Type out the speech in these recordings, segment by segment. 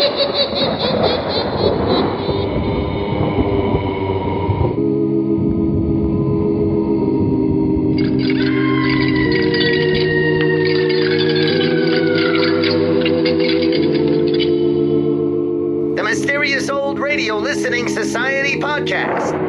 The Mysterious Old Radio Listening Society podcast.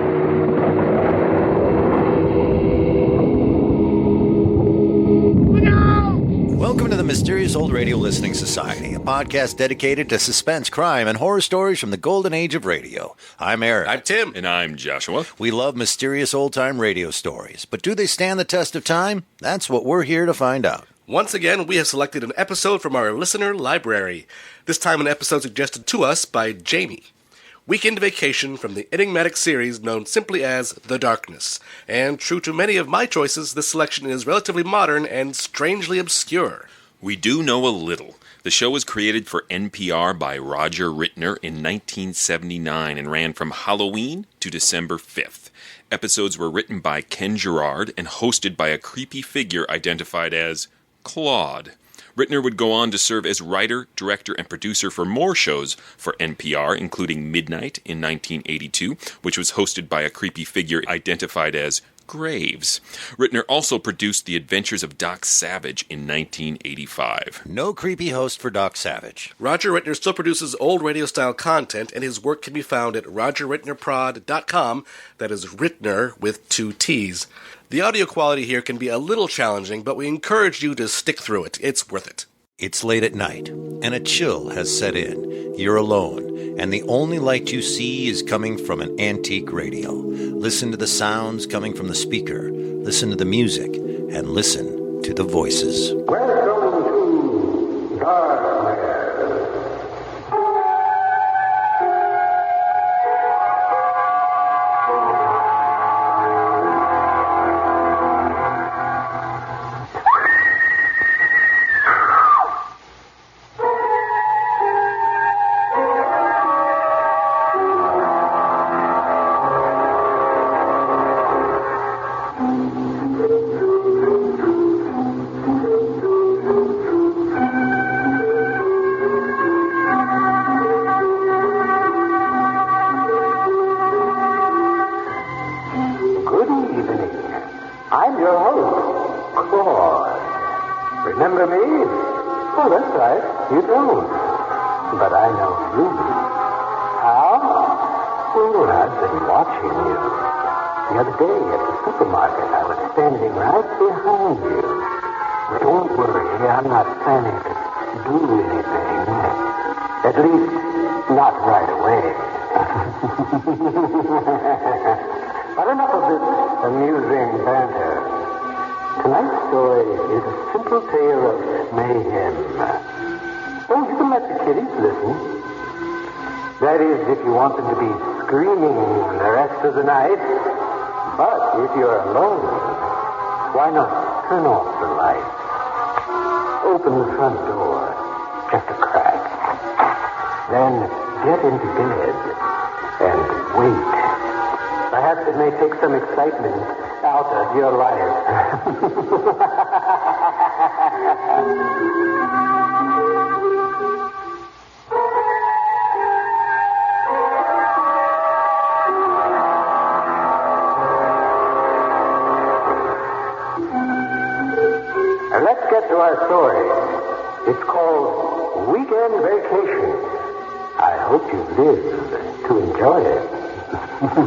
Welcome to the Mysterious Old Radio Listening Society, a podcast dedicated to suspense, crime, and horror stories from the golden age of radio. I'm Eric. I'm Tim. And I'm Joshua. We love mysterious old-time radio stories, but do they stand the test of time? That's what we're here to find out. Once again, we have selected an episode from our listener library. This time an episode suggested to us by Jamie. Weekend Vacation from the enigmatic series known simply as The Darkness. And true to many of my choices, this selection is relatively modern and strangely obscure. We do know a little. The show was created for NPR by Roger Rittner in 1979 and ran from Halloween to December 5th. Episodes were written by Ken Gerard and hosted by a creepy figure identified as Claude. Rittner would go on to serve as writer, director, and producer for more shows for NPR, including Midnight in 1982, which was hosted by a creepy figure identified as Graves. Rittner also produced The Adventures of Doc Savage in 1985. No creepy host for Doc Savage. Roger Rittner still produces old radio-style content, and his work can be found at rogerrittnerprod.com. That is Rittner with 2 T's. The audio quality here can be a little challenging, but we encourage you to stick through it. It's worth it. It's late at night, and a chill has set in. You're alone, and the only light you see is coming from an antique radio. Listen to the sounds coming from the speaker, listen to the music, and listen to the voices. Welcome to Darkness. I'm your host, Claude. Remember me? Oh, that's right. You don't. But I know you. How? Oh, I've been watching you. The other day at the supermarket, I was standing right behind you. Don't worry, I'm not planning to do anything. At least, not right away. But enough of this amusing banter. Tonight's story is a simple tale of mayhem. So you can let the kiddies listen. That is, if you want them to be screaming the rest of the night. But if you're alone, why not turn off the lights? Open the front door, just a crack. Then get into bed and wait. Perhaps it may take some excitement out of your life. And let's get to our story. It's called Weekend Vacation. I hope you live to enjoy it. This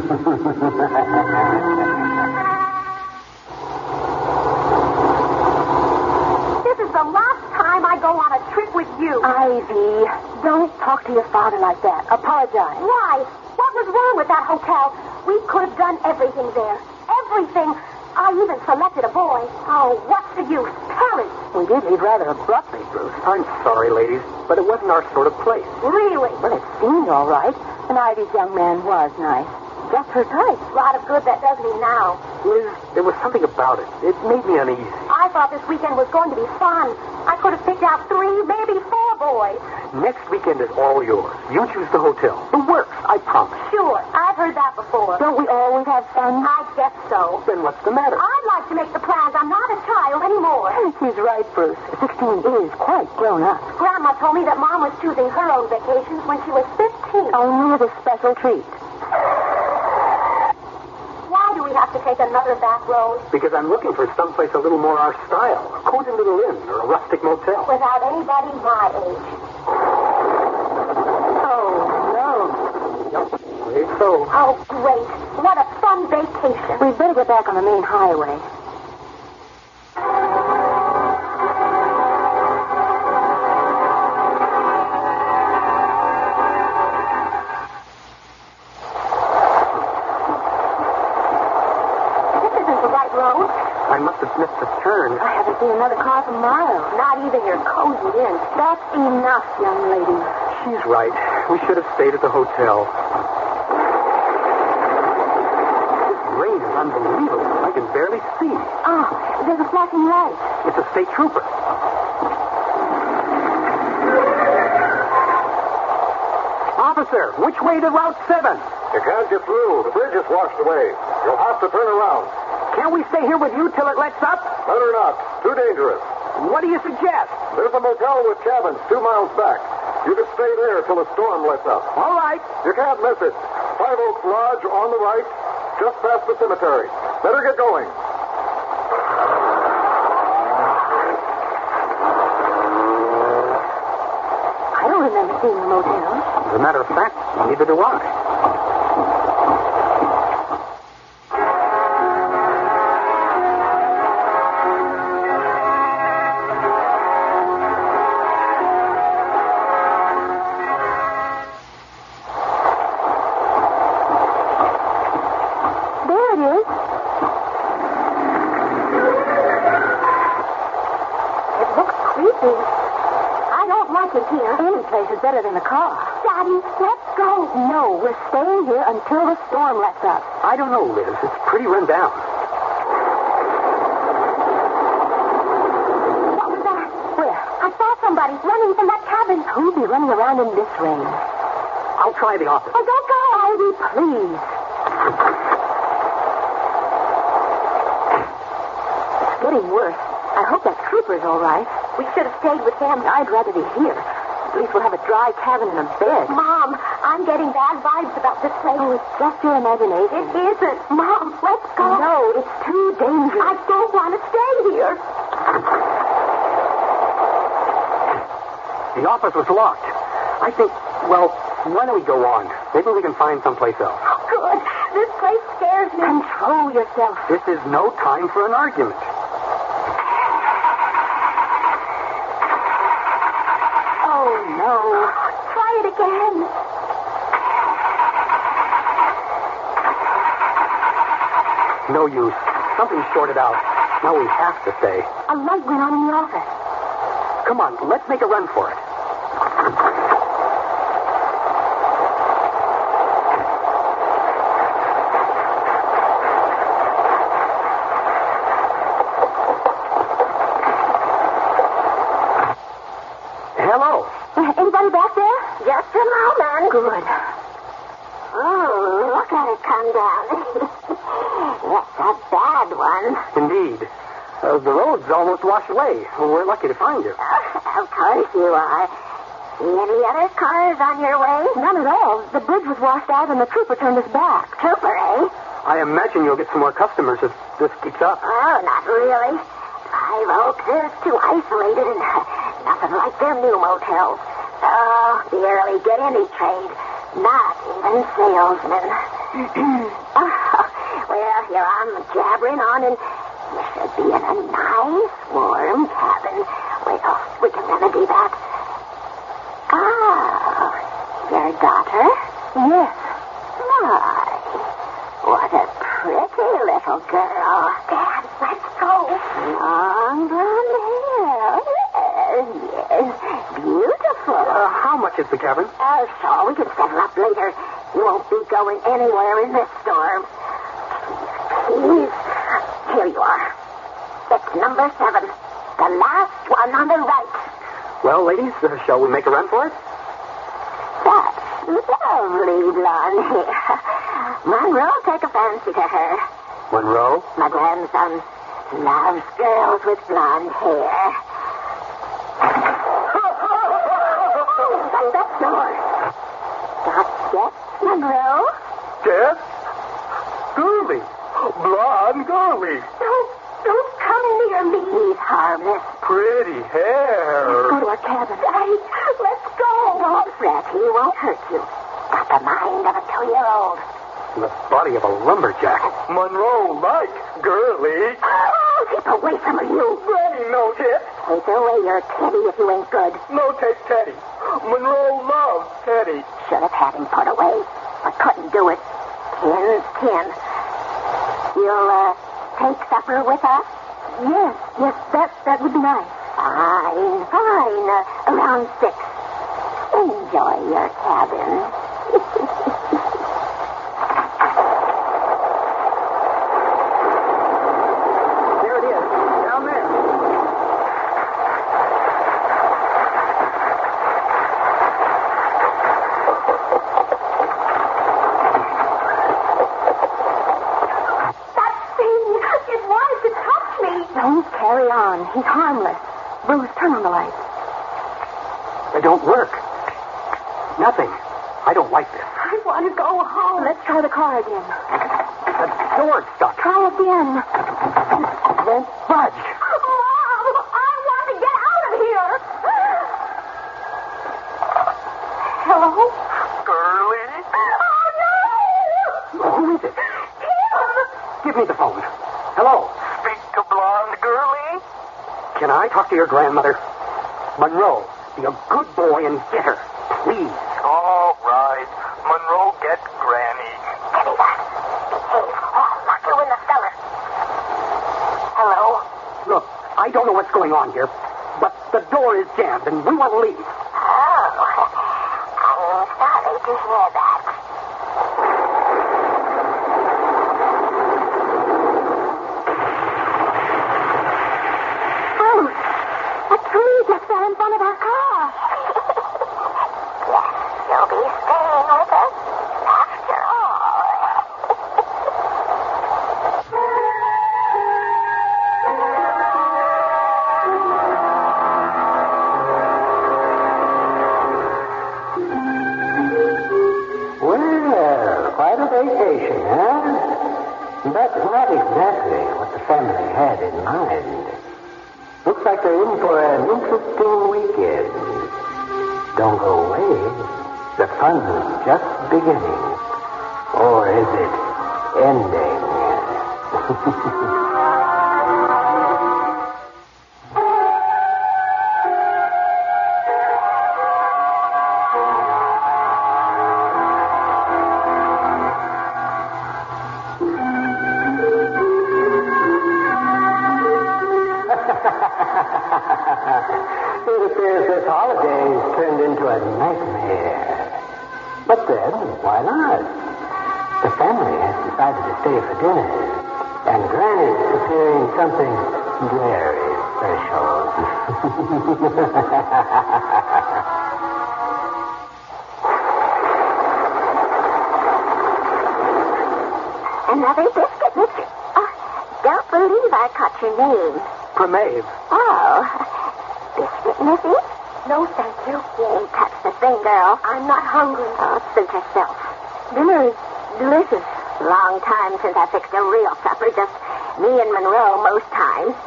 is the last time I go on a trip with you. Ivy, don't talk to your father like that. Apologize. Why? What was wrong with that hotel? We could have done everything there. Everything. I even selected a boy. Oh, what's the use? Paris. We did leave rather abruptly, Bruce. I'm sorry, ladies, but it wasn't our sort of place. Really? Well, it seemed all right. And Ivy's young man was nice. Just her type. A lot of good that does me now. Liz, there was something about it. It made me uneasy. I thought this weekend was going to be fun. I could have picked out 3, maybe 4 boys. Next weekend is all yours. You choose the hotel. The works, I promise. Sure, I've heard that before. Don't we always have fun? I guess so. Then what's the matter? I'd like to make the plans. I'm not a child anymore. He's right, Bruce. 16 is quite grown up. Grandma told me that Mom was choosing her own vacations when she was 15. Only as a special treat. Why do we have to take another back road? Because I'm looking for someplace a little more our style. A cozy little inn or a rustic motel. Without anybody my age. Oh, no. Yep, afraid so. Oh, great. What a fun vacation. We'd better get back on the main highway. This isn't the right road. I must have missed the turn. I haven't seen another car for miles. Not even your cozy inn. That's enough, young lady. She's right. We should have stayed at the hotel. This rain is unbelievable. I can barely see. Ah, there's a flashing light. It's a state trooper. Officer, which way to Route 7? You can't get through. The bridge is washed away. You'll have to turn around. Can't we stay here with you till it lets up? Better not. Too dangerous. What do you suggest? There's a motel with cabins 2 miles back. You can stay there till the storm lets up. All right. You can't miss it. 5 Oaks Lodge on the right, just past the cemetery. Better get going. I don't remember seeing a motel. As a matter of fact, neither do I. There it is. It looks creepy. I don't like it here. Any place is better than the car. Daddy, let's go. No, we're staying here until the storm lets up. I don't know, Liz. It's pretty run down. What was that? Where? I saw somebody running from that cabin. Who'd be running around in this rain? I'll try the office. Oh, don't go. Ivy, please. It's getting worse. I hope that trooper's all right. We should have stayed with him. I'd rather be here. At least we'll have a dry cabin and a bed. Mom, I'm getting bad vibes about this place. Oh, it's just your imagination. It isn't. Mom, let's go. No, it's too dangerous. I don't want to stay here. The office was locked. I think, well, why don't we go on? Maybe we can find someplace else. Good. This place scares me. Control yourself. This is no time for an argument. Oh, no. Try it again. No use. Something's shorted out. Now we have to stay. A light went on in the office. Come on, let's make a run for it. Hello. Anybody back there? Just a moment. Good. Oh, look at it come down. That's a bad one. Indeed. The road's almost washed away. We're lucky to find you. Of course you are. See any other cars on your way? None at all. The bridge was washed out and the trooper turned us back. Trooper, eh? I imagine you'll get some more customers if this keeps up. Oh, not really. 5 Oaks is too isolated and nothing like their new motels. Oh, the early get-any trade. Not even salesmen. Well, here I'm jabbering on, and you should be in a nice, warm cabin. Well, we can remedy that. Oh, your daughter? Yes. My, what a pretty little girl. Dad, let's go. Long blonde hair. Yes, beautiful. How much is the cabin? Oh, sure, we can settle up later. You won't be going anywhere in this storm. Please, here you are. It's number 7. The last one on the right. Well, ladies, shall we make a run for it? That's lovely blonde hair. Monroe, take a fancy to her. Monroe? My grandson loves girls with blonde hair. Shut that door. Got Jeff, Monroe? Jeff? Girlie. Blonde girlie. Don't come near me. He's harmless. Pretty hair. Let's go to our cabin. Daddy, let's go. Don't fret. He won't hurt you. Got the mind of a 2-year-old. The body of a lumberjack. Monroe like girlie. Oh, keep away from you. Granny, no hit. Take away your Teddy if you ain't good. No take Teddy. Monroe loves Teddy. Should have had him put away, but couldn't do it. 10's 10. You'll take supper with us? Yes, that would be nice. Fine. Around 6. Enjoy your cabin. There it is. Down there. That thing, it wanted to touch me. Don't carry on. He's harmless. Bruce, turn on the lights. They don't work. Nothing. I don't like this. I want to go home. Let's try the car again. The door's stuck. Try again. Won't budge. Mom, I want to get out of here. Hello? Girlie. Oh, no. Who is it? Tim. Give me the phone. Hello. Speak to blonde girlie. Can I talk to your grandmother? Monroe, be a good boy and get her. Please. All right. Monroe get Granny. Give me that. Behave. I'll lock you in the cellar. Hello? Look, I don't know what's going on here, but the door is jammed and we want to leave. Oh, I'm sorry to hear that. Bruce, a tree just fell in front of our car. Yes, you'll be staying with us after all. Well, quite a vacation, huh? That's not exactly what the family had in mind. Looks like they're in for an interesting weekend. Don't go away. The fun's just beginning. Or is it ending? It appears this holiday's turned into a nightmare. But then, why not? The family has decided to stay for dinner, and Granny's preparing something very special. Another biscuit, mister. Don't believe I caught your name. Maeve. Oh, biscuit, Missy? No, thank you. You ain't touched the thing, girl. I'm not hungry. Oh, suit yourself. Dinner is delicious. Long time since I fixed a real supper. Just me and Monroe most times.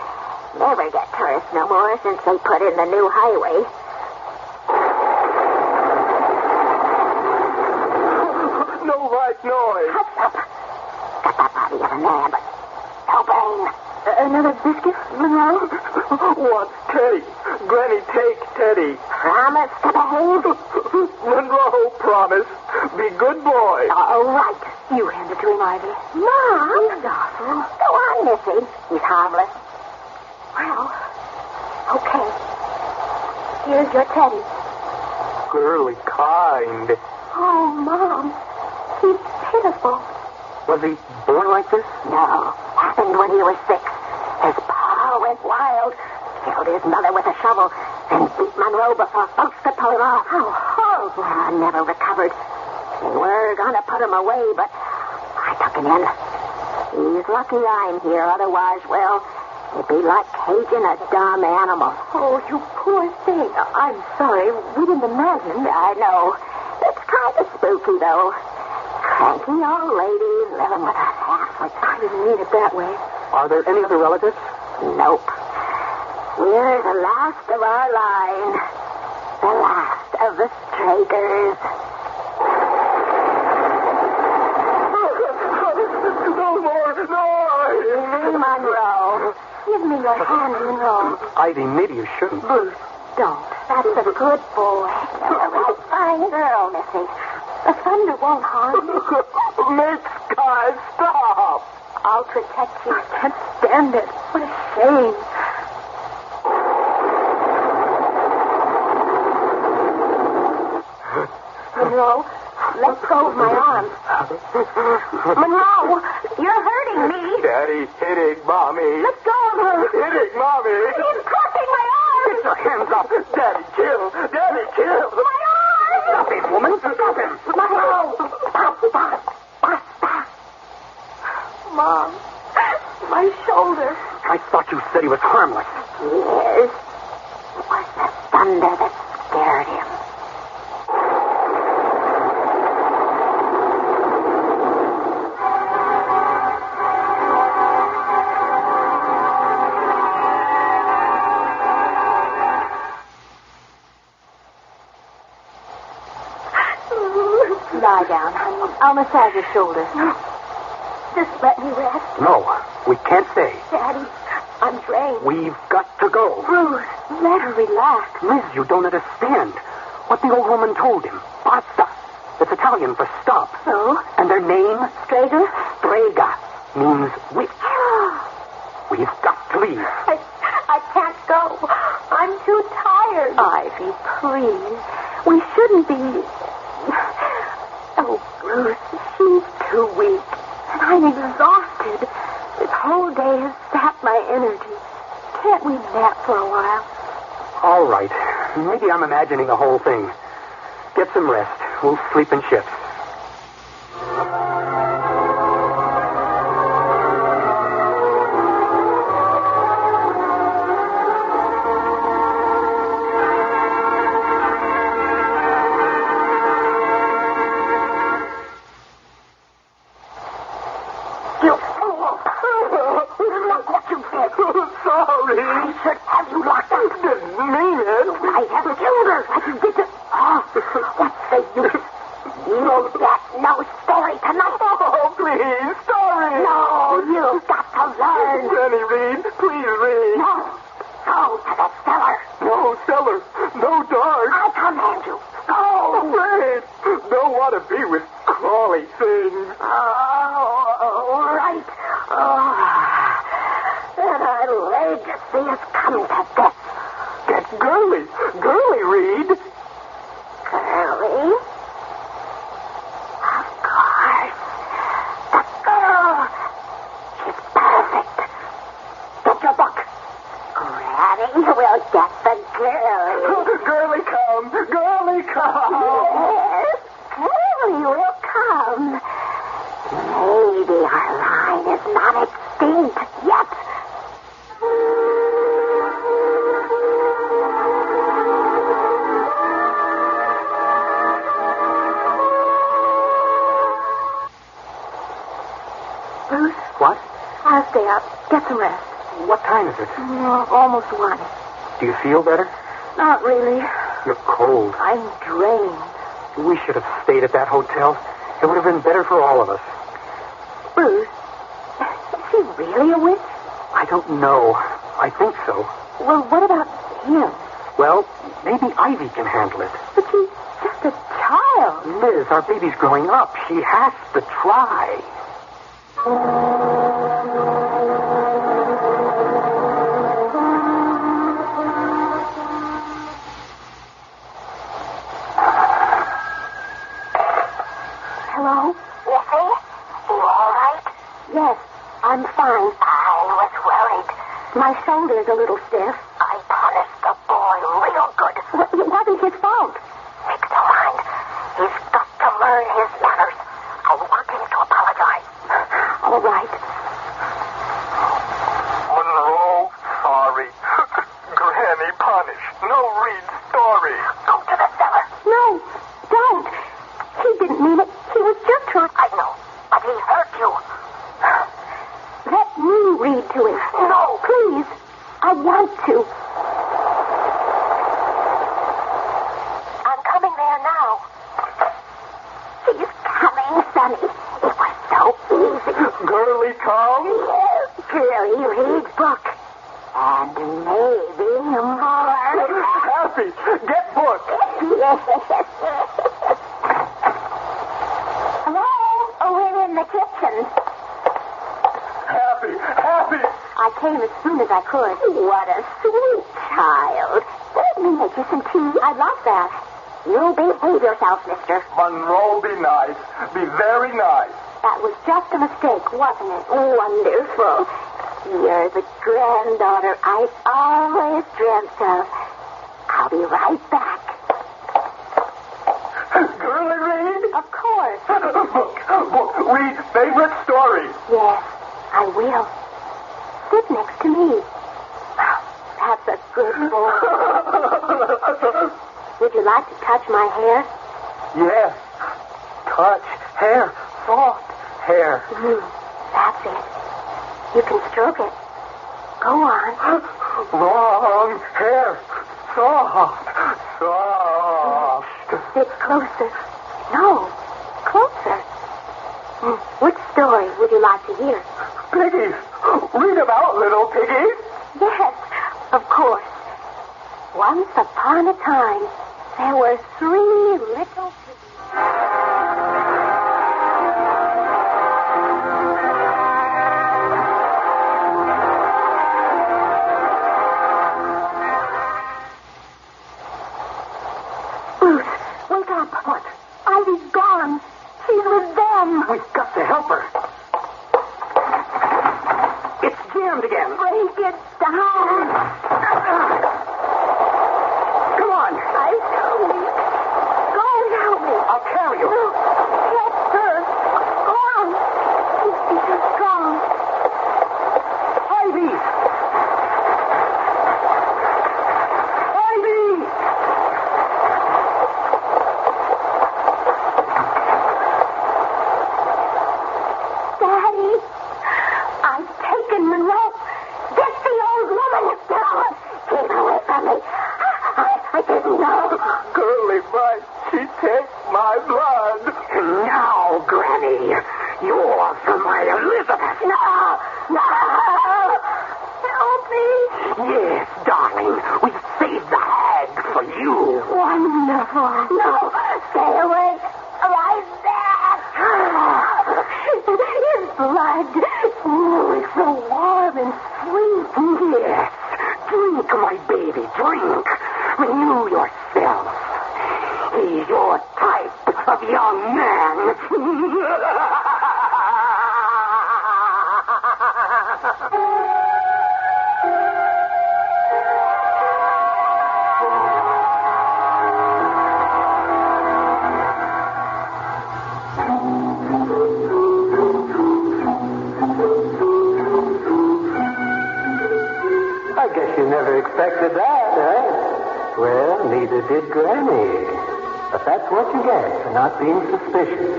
Never get tourists no more since they put in the new highway. No right noise. Hush up. Got the body of a man, but no brain. Another biscuit, Monroe? What's Teddy? Granny, take Teddy. Promise to behave? Monroe, promise. Be good boy. All right. You hand it to him, Ivy. Mom. He's awful. Go on, Missy. He's harmless. Well, okay. Here's your Teddy. Girly kind. Oh, Mom. He's pitiful. Was he born like this? No. Happened when he was 6. His pa Monroe went wild. Killed his mother with a shovel, and beat Monroe before folks could pull him off. How horrible. Never recovered. They were going to put him away, but I took him in. He's lucky I'm here, otherwise, well, it'd be like caging a dumb animal. Oh, you poor thing. I'm sorry. We didn't imagine. I know. It's kind of spooky, though. Cranky old lady living with a halfwit. I didn't mean it that way. Are there any other relatives? Nope. We're the last of our line. The last of the Stragers. No more! No! Monroe. Give me your hand, Monroe. Ivy, maybe you shouldn't. Bruce, don't. That's a good boy. You're a right fine girl, Missy. The thunder won't harm you. Make Sky stop! I'll protect you. I can't stand it. What a shame. Monroe, let go of my arm. Monroe, you're hurting me. Daddy hitting Mommy. Let go of her. Hitting Mommy. He's crushing my arm. Get your hands up. Daddy kill. Daddy kill. My arm. Stop it, woman. Stop him. Monroe, stop. Mom, my shoulder. I thought you said he was harmless. Yes. It was the thunder that scared him. Lie down, honey. I'll massage your shoulder. Just let me rest. No, we can't stay. Daddy, I'm drained. We've got to go. Bruce, let her relax. Liz, you don't understand. What the old woman told him. Basta. It's Italian for stop. So? And their name? Strager? Strega. Means witch. We've got to leave. I can't go. I'm too tired. Ivy, please. We shouldn't be... Oh, Bruce, she's too weak. And I'm exhausted. This whole day has sapped my energy. Can't we nap for a while? All right. Maybe I'm imagining the whole thing. Get some rest. We'll sleep in shifts. You fool! Look what you did. Sorry. I should have you locked up. Didn't mean it. I have killed her like you did to... Oh, what's the use? You'll get no story tonight. Oh, please, sorry. No, you've got to learn. Granny, read. Please read. No, go to the cellar. No cellar. No dark. I command you. Go. Afraid. Don't want to be with crawly things. Oh, right. Oh, then I'll lay to see us come to death. Get girly. Girly, Reed. Girlie? Of course. The girl. She's perfect. Get your book. Granny will get the girlie. Girly come. Girly come. Yes, girlie will come. Maybe our line is not extinct yet. Bruce, What? I'll stay up. Get some rest. What time is it? Almost 1. Do you feel better? Not really. You're cold. I'm drained. We should have stayed at that hotel. It would have been better for all of us. Bruce, is she really a witch? I don't know. I think so. Well, what about him? Well, maybe Ivy can handle it. But she's just a child. Liz, our baby's growing up. She has to try. Hello? Missy, you all right? Yes, I'm fine. I was worried. My shoulder's a little stiff. I punished the boy real good. Well, it wasn't his fault. Next to mind. He's got to learn his manners. I want him to apologize. All right. Monroe, sorry. Granny punished. No read story. Go to the cellar. No, don't. He didn't mean it. He was just hurt. I know, but he hurt you. Let me read to him. No, please. I want to. I'm coming there now. He's coming, Sonny. It was so easy. Girlie come? Yes, Girlie reads book. And maybe more. Happy, get book. Yes. Hello? Oh, we're in the kitchen. Happy. I came as soon as I could. What a sweet child. Let me make you some tea. I'd love that. You behave yourself, mister. Monroe, be nice. Be very nice. That was just a mistake, wasn't it? Wonderful. You're the granddaughter I've always dreamt of. I'll be right back. Girlie read? Of course. Book. Read favorite story. Yes, I will. Sit next to me. That's a good boy. Would you like to touch my hair? Yes. Touch. Hair. Soft hair. That's it. You can stroke it. Go on. Long hair. Soft. Sit closer. No, closer. Which story would you like to hear? Piggies. Read about little piggies. Yes, of course. Once upon a time, there were 3 little piggies. Bruce, wake up. What? Ivy's gone. She's with them. We've got to help her. It's jammed again. Break it down. Come on. I'm so weak. Go and help me. I'll carry you. No, help her. Go on. She's so strong. Ivy! Daddy, I've taken Monroe. Get the old woman down. Keep away from me. I didn't know. Girlie, might she take my blood? Now, Granny, you're from my Elizabeth. No. Help me. Yes, darling, we saved the hag for you. Wonderful. No, stay away. Right back. His blood. Oh, it's so warm and sweet. Yes, drink, my baby, drink. Renew yourself. He's your type of young man. I guess you never expected that, eh? Well, neither did Granny. But that's what you get for not being suspicious.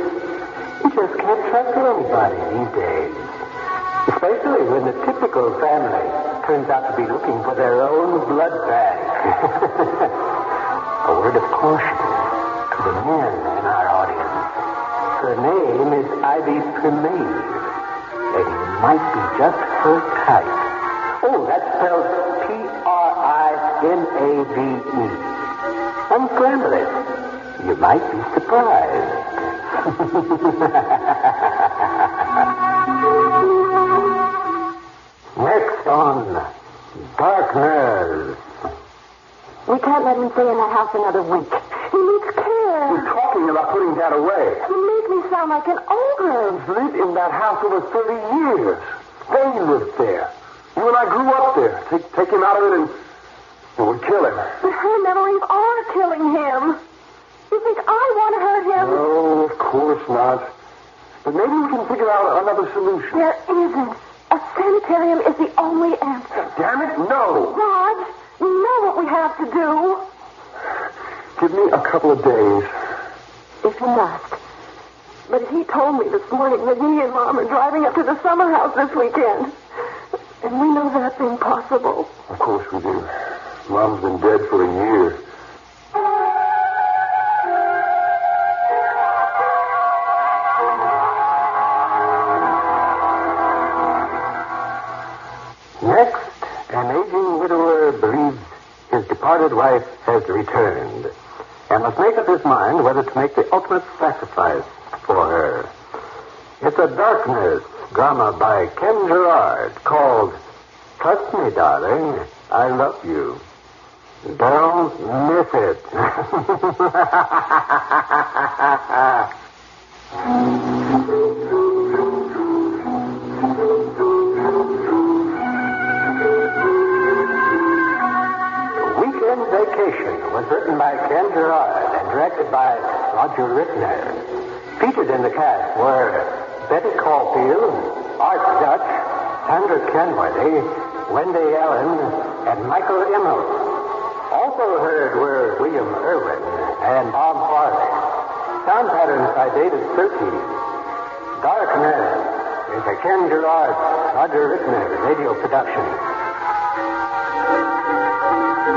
You just can't trust anybody these days. Especially when the typical family turns out to be looking for their own blood bag. A word of caution to the men in our audience. Her name is Ivy Primave, and you might be just her type. Oh, that's spelled Prinave. Unscramble it. You might be surprised. Next on Darkness. We can't let him stay in that house another week. He needs care. We're talking about putting that away. You make me sound like an ogre. He's lived in that house over 30 years. They lived there. You and I grew up there. Take him out of it and we'd kill him. But her memories are killing him. You think I want to hurt him? No, of course not. But maybe we can figure out another solution. There isn't. A sanitarium is the only answer. Damn it, no. Rod, you know what we have to do. Give me a couple of days. If you must. But he told me this morning that he and Mom are driving up to the summer house this weekend. And we know that's impossible. Of course we do. Mom's been dead for a year. Next, an aging widower believes his departed wife has returned and must make up his mind whether to make the ultimate sacrifice for her. It's a darkness drama by Ken Gerard called Trust Me, Darling, I Love You. Don't miss it. Weekend Vacation was written by Ken Gerard and directed by Roger Rittner. Featured in the cast were Betty Caulfield, Art Dutch, Sandra Kenworthy, Wendy Allen, and Michael Immel. Also heard were William Irwin and Bob Farley. Sound patterns by David Surtees. Darkness is a Ken Gerard, Roger Rittner radio production.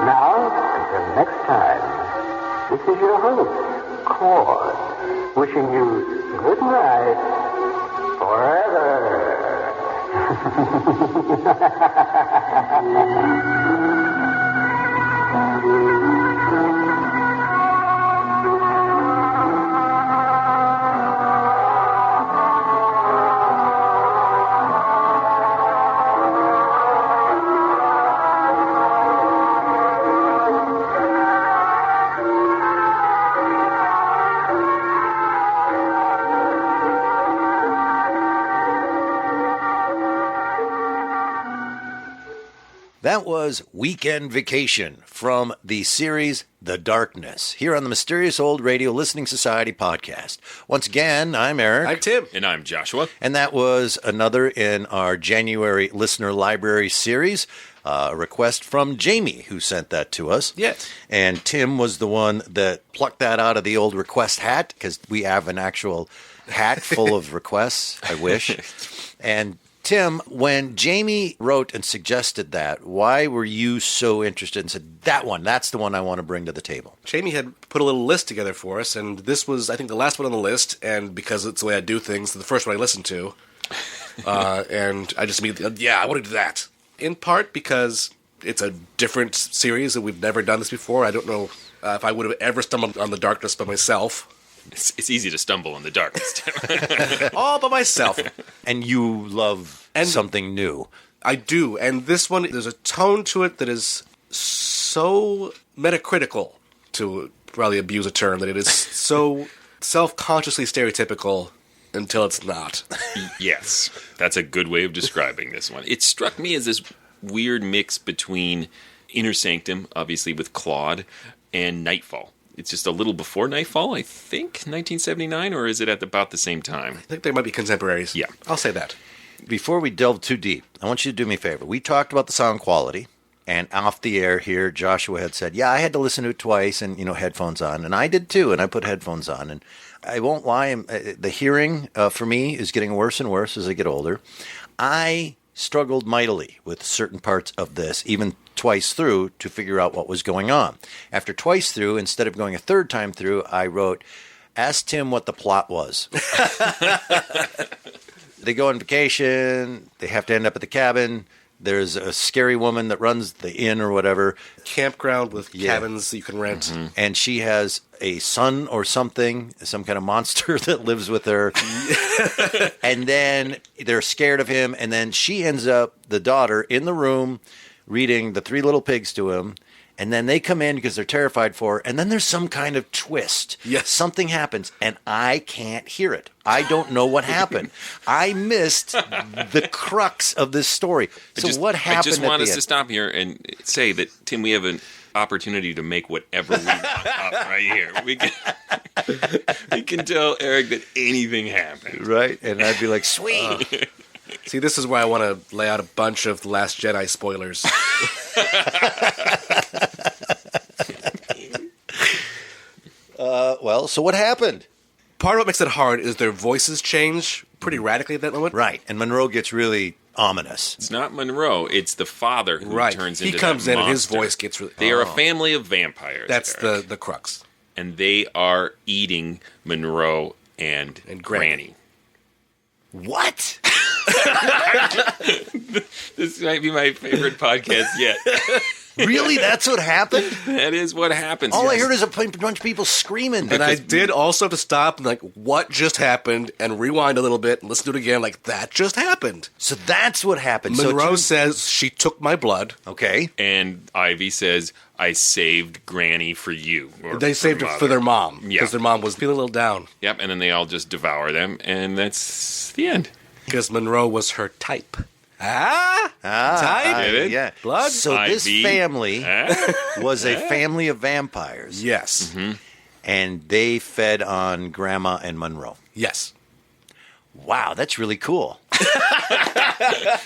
Now, until next time, this is your host, Claude, wishing you good night forever. That was Weekend Vacation from the series The Darkness, here on the Mysterious Old Radio Listening Society podcast. Once again, I'm Eric. I'm Tim. And I'm Joshua. And that was another in our January Listener Library series, a request from Jamie, who sent that to us. Yes. And Tim was the one that plucked that out of the old request hat, because we have an actual hat full of requests, I wish. And Tim, when Jamie wrote and suggested that, why were you so interested and said, that's the one I want to bring to the table? Jamie had put a little list together for us, and this was, I think, the last one on the list, and because it's the way I do things, the first one I listened to. And I just immediately, I want to do that. In part because it's a different series, and we've never done this before. I don't know if I would have ever stumbled on The Darkness by myself. It's easy to stumble in the darkness. All by myself. And you love something new. I do. And this one, there's a tone to it that is so metacritical, to probably abuse a term, that it is so self-consciously stereotypical until it's not. Yes, that's a good way of describing this one. It struck me as this weird mix between Inner Sanctum, obviously with Claude, and Nightfall. It's just a little before Nightfall, I think, 1979, or is it at about the same time? I think they might be contemporaries. Yeah. I'll say that. Before we delve too deep, I want you to do me a favor. We talked about the sound quality, and off the air here, Joshua had said, I had to listen to it twice and, headphones on. And I did too, and I put headphones on. And I won't lie, the hearing for me is getting worse and worse as I get older. I struggled mightily with certain parts of this, even twice through, to figure out what was going on. After twice through, instead of going a third time through, I wrote, ask Tim what the plot was. They go on vacation, they have to end up at the cabin, there's a scary woman that runs the inn or whatever. Campground with cabins that you can rent. Mm-hmm. And she has a son or something, some kind of monster that lives with her. And then they're scared of him, and then she ends up, the daughter, in the room reading The Three Little Pigs to him, And then they come in because they're terrified for her. And then there's some kind of twist. Yes. Something happens, and I can't hear it. I don't know what happened. I missed the crux of this story. So what happened? I just want us to to stop here and say that, Tim, we have an opportunity to make whatever we want up right here. We can tell Eric that anything happened. Right? And I'd be like, sweet. See, this is where I want to lay out a bunch of The Last Jedi spoilers. Well, so what happened? Part of what makes it hard is their voices change pretty radically at that moment. Right. And Monroe gets really ominous. It's not Monroe. It's the father who turns into He comes that in and his monster. voice gets really... They are a family of vampires. That's Eric. the crux. And they are eating Monroe and Granny. What? This might be my favorite podcast yet. Really? That's what happened? That is what happens. All I heard is a bunch of people screaming. And I did also have to stop and what just happened, and rewind a little bit and listen to it again, that just happened. So that's what happened. Monroe says, she took my blood. Okay. And Ivy says, I saved Granny for you. They saved it for their mom. Yeah. Because their mom was feeling a little down. Yep, and then they all just devour them, and that's the end. Because Monroe was her type. Type? Get it? Yeah. Blood? So this IV. family was a family of vampires. Yes. Mm-hmm. And they fed on Grandma and Monroe. Yes. Wow, that's really cool.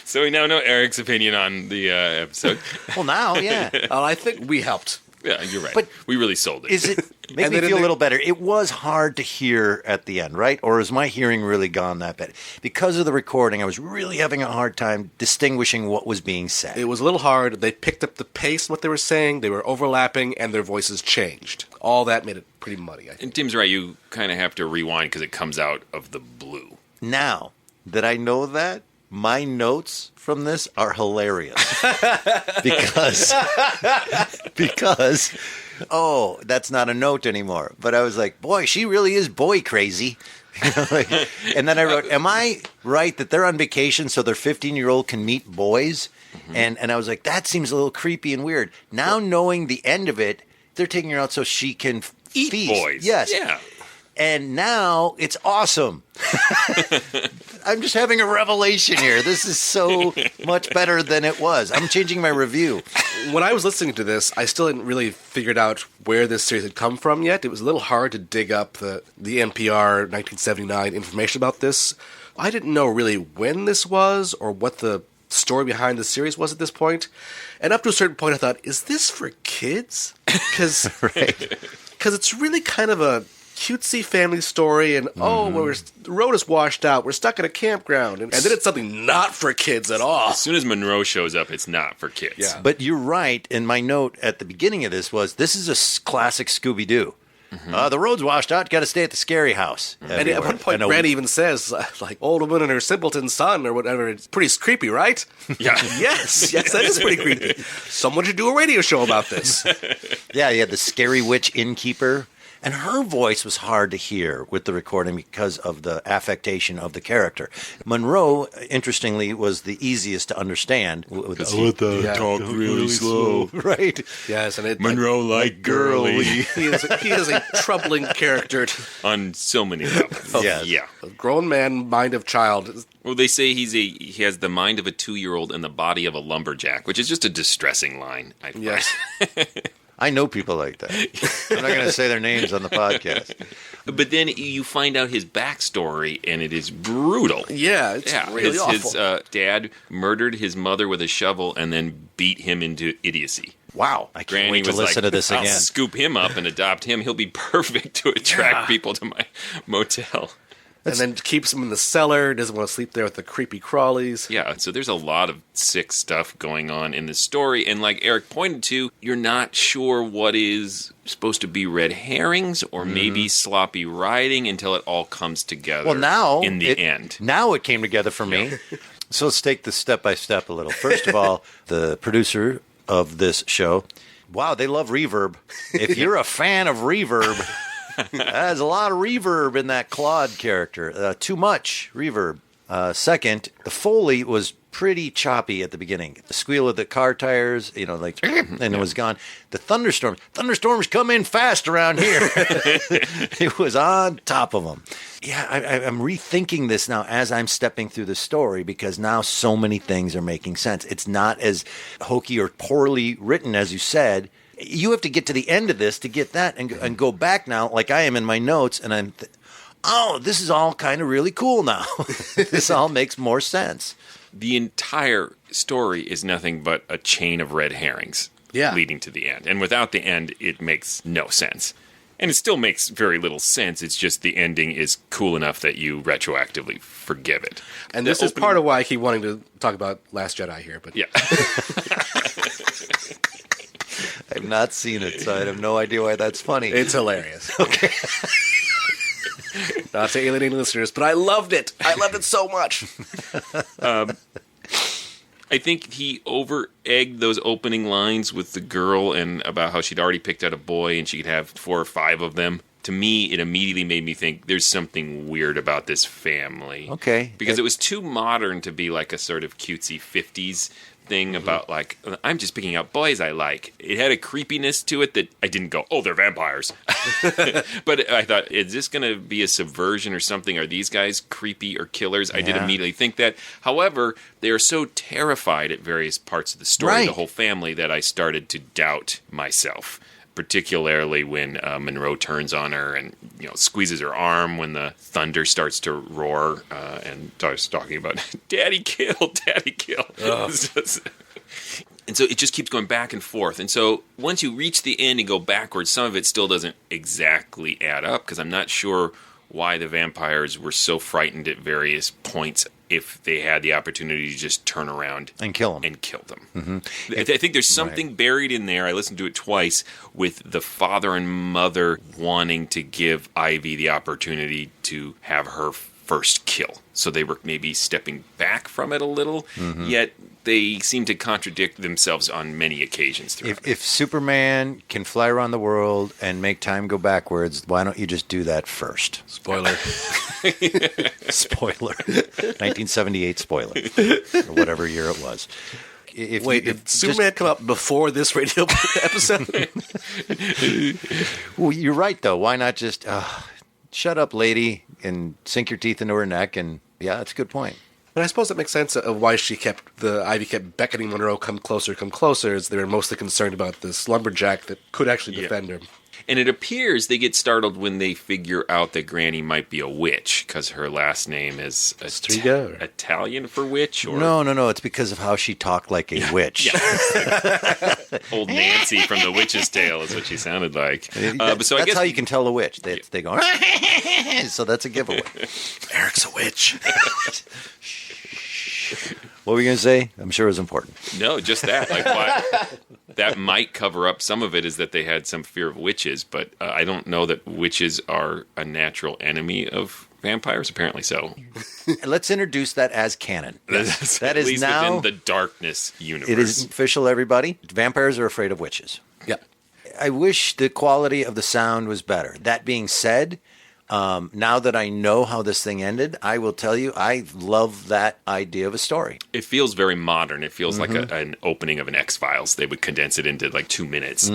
So we now know Eric's opinion on the episode. Well, now, yeah. I think we helped. Yeah, you're right. But we really sold it. Is it make And me then feel a they- little better? It was hard to hear at the end, right? Or is my hearing really gone that bad? Because of the recording, I was really having a hard time distinguishing what was being said. It was a little hard. They picked up the pace of what they were saying. They were overlapping, and their voices changed. All that made it pretty muddy, I think. And Tim's right. You kind of have to rewind because it comes out of the blue. Now that I know that, my notes from this are hilarious. because oh, that's not a note anymore. But I was like, boy, she really is boy crazy. And then I wrote, am I right that they're on vacation so their 15-year-old can meet boys? Mm-hmm. And I was like, that seems a little creepy and weird. Now knowing the end of it, they're taking her out so she can Eat feast. boys. Yes. Yeah. And now it's awesome. I'm just having a revelation here. This is so much better than it was. I'm changing my review. When I was listening to this, I still hadn't really figured out where this series had come from yet. It was a little hard to dig up the NPR 1979 information about this. I didn't know really when this was or what the story behind the series was at this point. And up to a certain point, I thought, is this for kids? Because it's really kind of a cutesy family story, and the road is washed out. We're stuck in a campground, and then it's something not for kids at all. As soon as Monroe shows up, it's not for kids. Yeah. But you're right. And my note at the beginning of this was, this is a classic Scooby-Doo. The road's washed out. Got to stay at the scary house. And at one point, Granny even says, old woman and her simpleton son, or whatever. It's pretty creepy, right? Yeah. Yes, that is pretty creepy. Someone should do a radio show about this. Yeah, you had the scary witch innkeeper. And her voice was hard to hear with the recording because of the affectation of the character. Monroe, interestingly, was the easiest to understand. Talk really slow. Right. Yes, and Monroe like girly. he is a troubling character. On so many levels. Yes. Yeah. A grown man, mind of child. Well, they say he has the mind of a 2-year-old and the body of a lumberjack, which is just a distressing line, I find. Yes. I know people like that. I'm not going to say their names on the podcast. But then you find out his backstory, and it is brutal. Yeah, it's really awful. His dad murdered his mother with a shovel and then beat him into idiocy. Wow. I can't Granny wait to was listen like, to this I'll again. scoop him up and adopt him. He'll be perfect to attract people to my motel. And then keeps him in the cellar, doesn't want to sleep there with the creepy crawlies. Yeah, so there's a lot of sick stuff going on in this story. And like Eric pointed to, you're not sure what is supposed to be red herrings or maybe sloppy writing until it all comes together in the end. Now it came together for me. So let's take this step by step a little. First of all, the producer of this show, wow, they love reverb. If you're a fan of reverb... There's a lot of reverb in that Claude character. Too much reverb. Second, the Foley was pretty choppy at the beginning. The squeal of the car tires, and it was gone. The thunderstorms come in fast around here. It was on top of them. Yeah, I'm rethinking this now as I'm stepping through the story, because now so many things are making sense. It's not as hokey or poorly written as you said. You have to get to the end of this to get that and go back now, like I am in my notes, and I'm this is all kind of really cool now. This all makes more sense. The entire story is nothing but a chain of red herrings leading to the end. And without the end, it makes no sense. And it still makes very little sense. It's just the ending is cool enough that you retroactively forgive it. And this is part of why I keep wanting to talk about Last Jedi here. But yeah. I've not seen it, so I have no idea why that's funny. It's hilarious. Okay. Not to alienate listeners, but I loved it. I loved it so much. I think he over-egged those opening lines with the girl and about how she'd already picked out a boy and she could have 4 or 5 of them. To me, it immediately made me think there's something weird about this family. Okay. Because it was too modern to be like a sort of cutesy 50s thing about like, I'm just picking out boys I like. It had a creepiness to it that I didn't go, oh, they're vampires. But I thought, is this going to be a subversion or something? Are these guys creepy or killers? I did immediately think that. However, they are so terrified at various parts of the story, the whole family, that I started to doubt myself. Particularly when Monroe turns on her and squeezes her arm when the thunder starts to roar and starts talking about "Daddy kill, Daddy kill." And so it just keeps going back and forth. And so once you reach the end and go backwards, some of it still doesn't exactly add up, because I'm not sure why the vampires were so frightened at various points if they had the opportunity to just turn around and kill them. Mm-hmm. I think there's something buried in there. I listened to it twice with the father and mother wanting to give Ivy the opportunity to have her first kill. So they were maybe stepping back from it a little, yet they seem to contradict themselves on many occasions. If Superman can fly around the world and make time go backwards, why don't you just do that first? Spoiler. Spoiler. 1978 spoiler. Or whatever year it was. Did Superman come up before this radio episode? Well, you're right, though. Why not just shut up, lady, and sink your teeth into her neck? And yeah, that's a good point. But I suppose that makes sense of why Ivy kept beckoning Monroe, come closer, as they were mostly concerned about this lumberjack that could actually defend her. And it appears they get startled when they figure out that Granny might be a witch, because her last name is Italian for witch? Or? No. It's because of how she talked like a witch. Yeah. Old Nancy from The Witch's Tale is what she sounded like. That's how you can tell a witch. They go, so that's a giveaway. Eric's a witch. What were you going to say? I'm sure it was important. No, just that. Like, why, that might cover up some of it, is that they had some fear of witches, but I don't know that witches are a natural enemy of vampires. Apparently so. Let's introduce that as canon. That is now within the darkness universe. It is official, everybody. Vampires are afraid of witches. Yeah. I wish the quality of the sound was better. That being said, now that I know how this thing ended, I will tell you, I love that idea of a story. It feels very modern. It feels like an opening of an X-Files. They would condense it into like 2 minutes.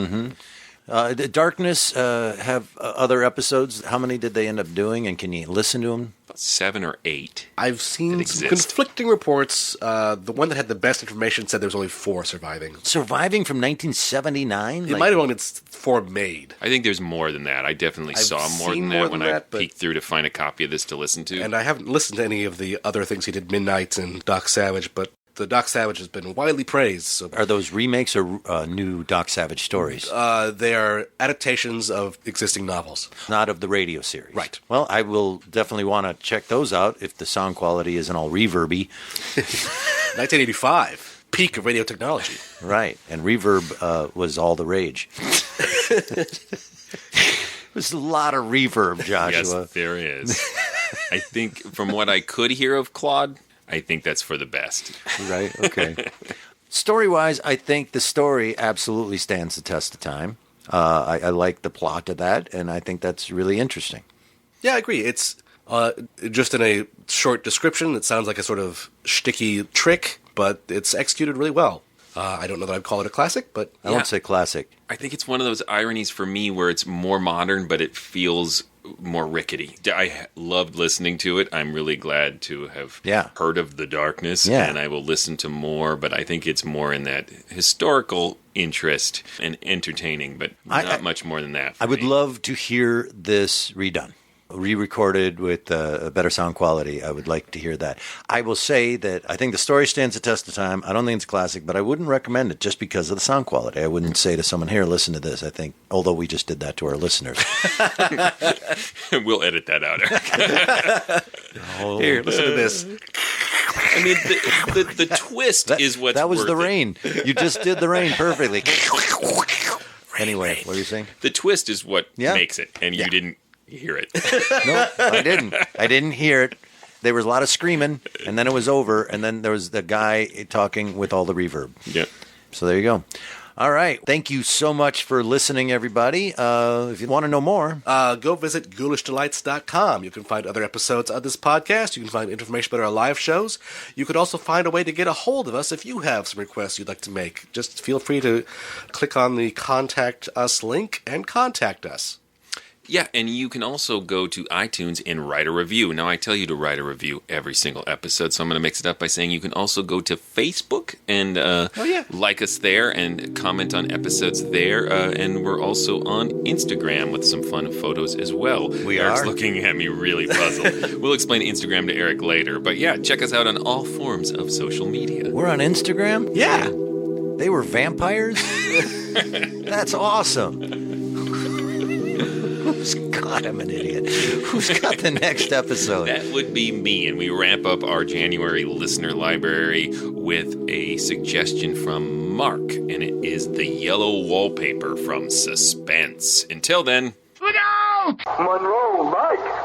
The Darkness have other episodes. How many did they end up doing, and can you listen to them? About 7 or 8. I've seen some conflicting reports. The one that had the best information said there was only 4 surviving. Surviving from 1979? It might have only 4 made. I think there's more than that. I definitely saw more than that when I peeked through to find a copy of this to listen to. And I haven't listened to any of the other things he did, Midnight and Doc Savage, but the Doc Savage has been widely praised. So. Are those remakes or new Doc Savage stories? They are adaptations of existing novels. Not of the radio series. Right. Well, I will definitely want to check those out if the sound quality isn't all reverby. 1985, peak of radio technology. Right, and reverb was all the rage. There's a lot of reverb, Joshua. Yes, there is. I think from what I could hear of Claude, I think that's for the best. Right, okay. Story-wise, I think the story absolutely stands the test of time. I like the plot of that, and I think that's really interesting. Yeah, I agree. It's just in a short description, it sounds like a sort of shticky trick. but it's executed really well. I don't know that I'd call it a classic, but I won't say classic. I think it's one of those ironies for me where it's more modern, but it feels more rickety. I loved listening to it. I'm really glad to have heard of The Darkness, and I will listen to more, but I think it's more in that historical interest and entertaining, but not much more than that. I would love to hear this redone. Re-recorded with better sound quality. I would like to hear that. I will say that I think the story stands the test of time. I don't think it's classic, but I wouldn't recommend it just because of the sound quality. I wouldn't say to someone, here, listen to this. I think, although we just did that to our listeners. We'll edit that out. Here, listen to this. I mean, the twist is what's That was worth the it. rain. You just did the rain perfectly. Anyway, what were you saying? The twist is what makes it, and you didn't hear it. No, I didn't. I didn't hear it. There was a lot of screaming, and then it was over, and then there was the guy talking with all the reverb. Yeah. So there you go. All right. Thank you so much for listening, everybody. If you want to know more, go visit ghoulishdelights.com. You can find other episodes of this podcast. You can find information about our live shows. You could also find a way to get a hold of us if you have some requests you'd like to make. Just feel free to click on the Contact Us link and contact us. Yeah, and you can also go to iTunes and write a review. Now, I tell you to write a review every single episode, so I'm going to mix it up by saying you can also go to Facebook and like us there and comment on episodes there. And we're also on Instagram with some fun photos as well. Eric's looking at me really puzzled. We'll explain Instagram to Eric later. But yeah, check us out on all forms of social media. we're on Instagram? Yeah. They were vampires? That's awesome. God, I'm an idiot. Who's got the next episode? That would be me, and we wrap up our January listener library with a suggestion from Mark, and it is the yellow wallpaper from Suspense. Until then... Look out! Monroe, Mike!